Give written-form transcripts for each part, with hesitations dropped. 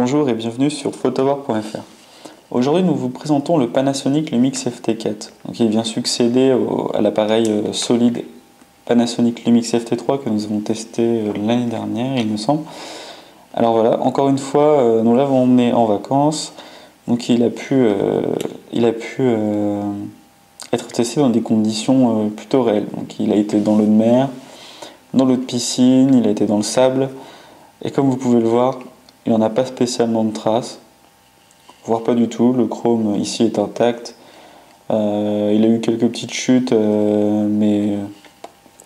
Bonjour et bienvenue sur photowork.fr. Aujourd'hui nous vous présentons le Panasonic Lumix FT4. Donc, il vient succéder à l'appareil solide Panasonic Lumix FT3 que nous avons testé l'année dernière il me semble. Alors voilà, encore une fois nous l'avons emmené en vacances, donc il a pu être testé dans des conditions plutôt réelles. Donc il a été dans l'eau de mer, dans l'eau de piscine, il a été dans le sable, et comme vous pouvez le voir, il n'en a pas spécialement de traces, voire pas du tout. Le chrome ici est intact. Il a eu quelques petites chutes, mais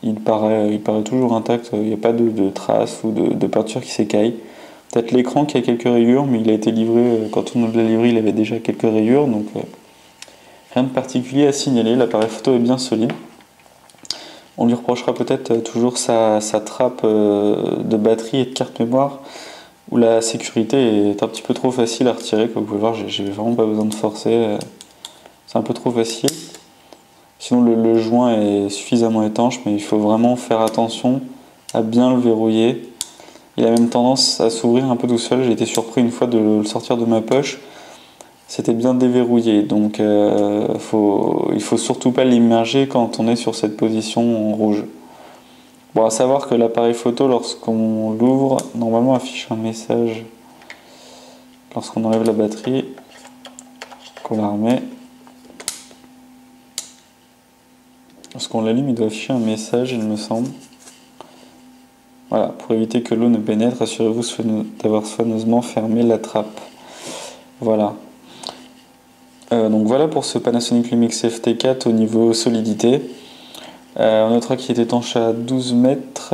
il paraît toujours intact. Il n'y a pas de traces ou de peinture qui s'écaille. Peut-être l'écran qui a quelques rayures, mais il a été livré, quand on nous l'a livré, il avait déjà quelques rayures, donc rien de particulier à signaler. L'appareil photo est bien solide. On lui reprochera peut-être toujours sa trappe de batterie et de carte mémoire, où la sécurité est un petit peu trop facile à retirer. Comme vous pouvez voir, j'ai vraiment pas besoin de forcer, c'est un peu trop facile. Sinon le joint est suffisamment étanche, mais il faut vraiment faire attention à bien le verrouiller. Il a même tendance à s'ouvrir un peu tout seul. J'ai été surpris une fois de le sortir de ma poche, c'était bien déverrouillé, donc il faut surtout pas l'immerger quand on est sur cette position en rouge. Bon, à savoir que l'appareil photo, lorsqu'on l'ouvre, normalement affiche un message lorsqu'on enlève la batterie, qu'on la remet. Lorsqu'on l'allume, il doit afficher un message, il me semble. Voilà, pour éviter que l'eau ne pénètre, assurez-vous d'avoir soigneusement fermé la trappe. Voilà. Donc voilà pour ce Panasonic Lumix FT4 au niveau solidité. On notera qu'il est étanche à 12 mètres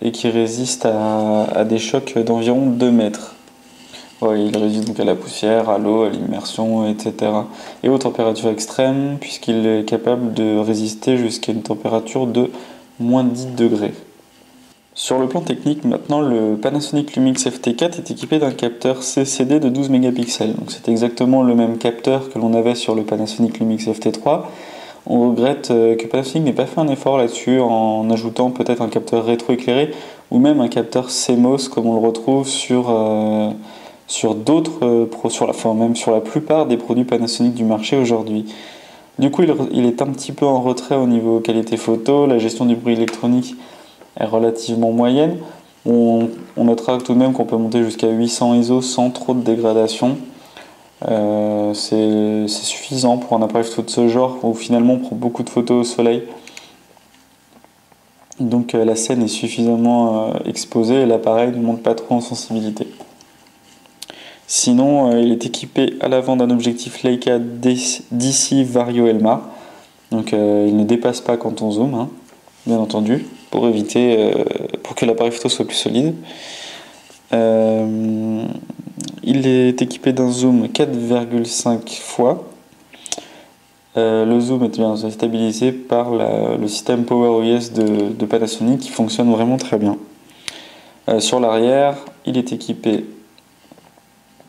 et qui résiste à des chocs d'environ 2 mètres. Ouais, il résiste donc à la poussière, à l'eau, à l'immersion, etc. Et aux températures extrêmes, puisqu'il est capable de résister jusqu'à une température de moins 10 degrés. Sur le plan technique, maintenant, le Panasonic Lumix FT4 est équipé d'un capteur CCD de 12 mégapixels. Donc c'est exactement le même capteur que l'on avait sur le Panasonic Lumix FT3. On regrette que Panasonic n'ait pas fait un effort là-dessus en ajoutant peut-être un capteur rétroéclairé ou même un capteur CMOS comme on le retrouve sur d'autres, même sur la plupart des produits Panasonic du marché aujourd'hui. Du coup, il est un petit peu en retrait au niveau qualité photo, la gestion du bruit électronique est relativement moyenne. On notera tout de même qu'on peut monter jusqu'à 800 ISO sans trop de dégradation. C'est suffisant pour un appareil photo de ce genre où finalement on prend beaucoup de photos au soleil. Donc la scène est suffisamment exposée et l'appareil ne monte pas trop en sensibilité. Sinon, il est équipé à l'avant d'un objectif Leica DC Vario Elma. Donc il ne dépasse pas quand on zoome, hein, bien entendu, pour que l'appareil photo soit plus solide. Il est équipé d'un zoom 4,5 fois. Le zoom est bien stabilisé par le système PowerOS de Panasonic qui fonctionne vraiment très bien. Sur l'arrière, il est équipé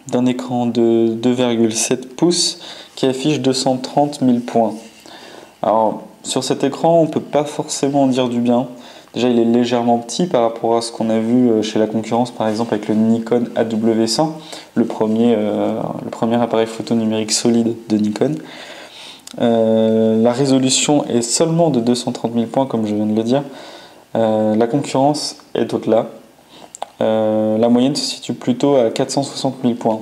d'un écran de 2,7 pouces qui affiche 230 000 points. Alors, sur cet écran, on ne peut pas forcément en dire du bien. Déjà, il est légèrement petit par rapport à ce qu'on a vu chez la concurrence, par exemple avec le Nikon AW100, le premier appareil photo numérique solide de Nikon. La résolution est seulement de 230 000 points, comme je viens de le dire. La concurrence est au-delà. La moyenne se situe plutôt à 460 000 points.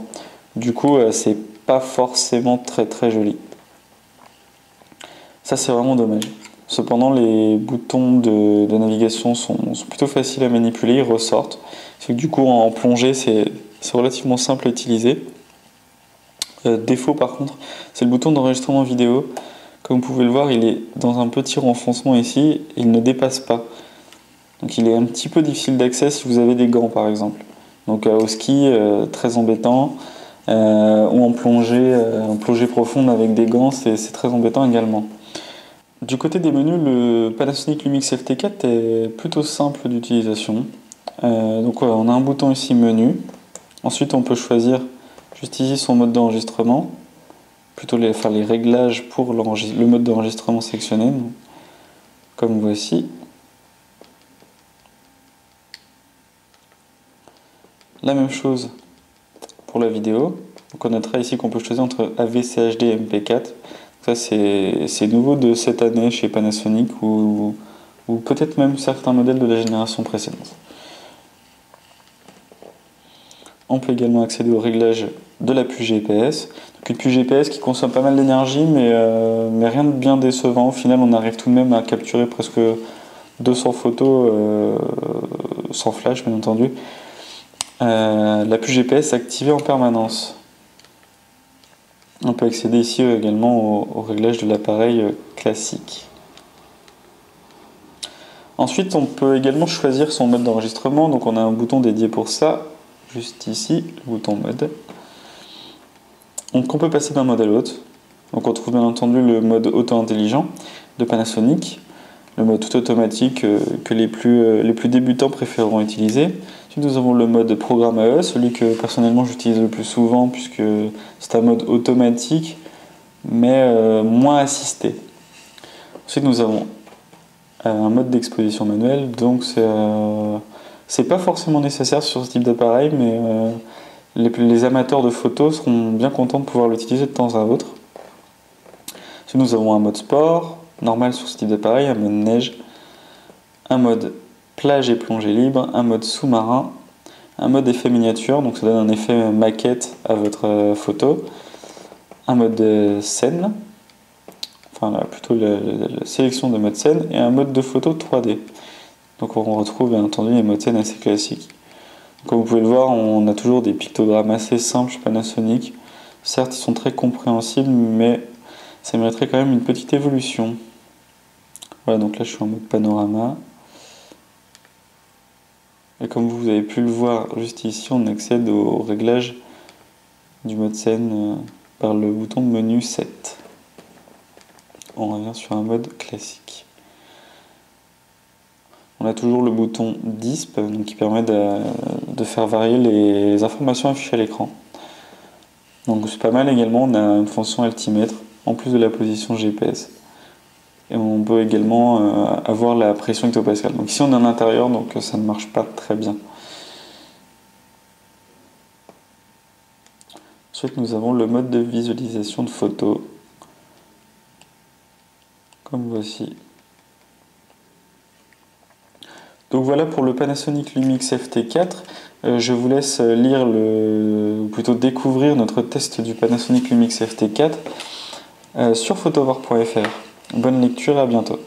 Du coup, c'est pas forcément très très joli. Ça, c'est vraiment dommage. Cependant, les boutons de navigation sont plutôt faciles à manipuler, ils ressortent. C'est que du coup, en plongée, c'est relativement simple à utiliser. Défaut par contre, c'est le bouton d'enregistrement vidéo. Comme vous pouvez le voir, il est dans un petit renfoncement ici, il ne dépasse pas. Donc il est un petit peu difficile d'accès si vous avez des gants par exemple. Donc au ski, très embêtant. Ou en plongée profonde avec des gants, c'est très embêtant également. Du côté des menus, le Panasonic Lumix FT4 est plutôt simple d'utilisation. Donc voilà, on a un bouton ici menu. Ensuite on peut choisir juste ici son mode d'enregistrement. Plutôt les réglages pour le mode d'enregistrement sectionné, comme voici. La même chose pour la vidéo. Donc on notera ici qu'on peut choisir entre AVCHD et MP4. Ça c'est nouveau de cette année chez Panasonic ou peut-être même certains modèles de la génération précédente. On peut également accéder au réglage de la puce GPS. Donc une puce GPS qui consomme pas mal d'énergie mais rien de bien décevant. Au final on arrive tout de même à capturer presque 200 photos sans flash bien entendu. La puce GPS est activée en permanence. On peut accéder ici également au réglage de l'appareil classique. Ensuite, on peut également choisir son mode d'enregistrement. Donc on a un bouton dédié pour ça, juste ici, le bouton mode. Donc on peut passer d'un mode à l'autre. Donc on trouve bien entendu le mode auto-intelligent de Panasonic, le mode tout automatique que les plus débutants préféreront utiliser. Ensuite nous avons le mode programme AE, celui que personnellement j'utilise le plus souvent puisque c'est un mode automatique mais moins assisté. Ensuite nous avons un mode d'exposition manuelle, donc c'est pas forcément nécessaire sur ce type d'appareil mais les amateurs de photos seront bien contents de pouvoir l'utiliser de temps à autre. Ensuite nous avons un mode sport, normal sur ce type d'appareil, un mode neige, un mode plage et plongée libre, un mode sous-marin, un mode effet miniature, donc ça donne un effet maquette à votre photo, un mode scène, enfin là, plutôt la sélection de mode scène, et un mode de photo 3D. Donc on retrouve bien entendu les modes scène assez classiques. Comme vous pouvez le voir, on a toujours des pictogrammes assez simples chez Panasonic. Certes, ils sont très compréhensibles, mais ça mériterait quand même une petite évolution. Voilà, donc là je suis en mode panorama. Et comme vous avez pu le voir juste ici, on accède au réglage du mode scène par le bouton de menu 7. On revient sur un mode classique. On a toujours le bouton DISP donc qui permet de faire varier les informations affichées à l'écran. Donc c'est pas mal également, on a une fonction altimètre en plus de la position GPS. Et on peut également avoir la pression hectopascale. Donc ici on est à l'intérieur, donc ça ne marche pas très bien. Ensuite nous avons le mode de visualisation de photos. Comme voici. Donc voilà pour le Panasonic Lumix FT4. Je vous laisse lire ou plutôt découvrir notre test du Panasonic Lumix FT4 sur photovoir.fr. Bonne lecture et à bientôt.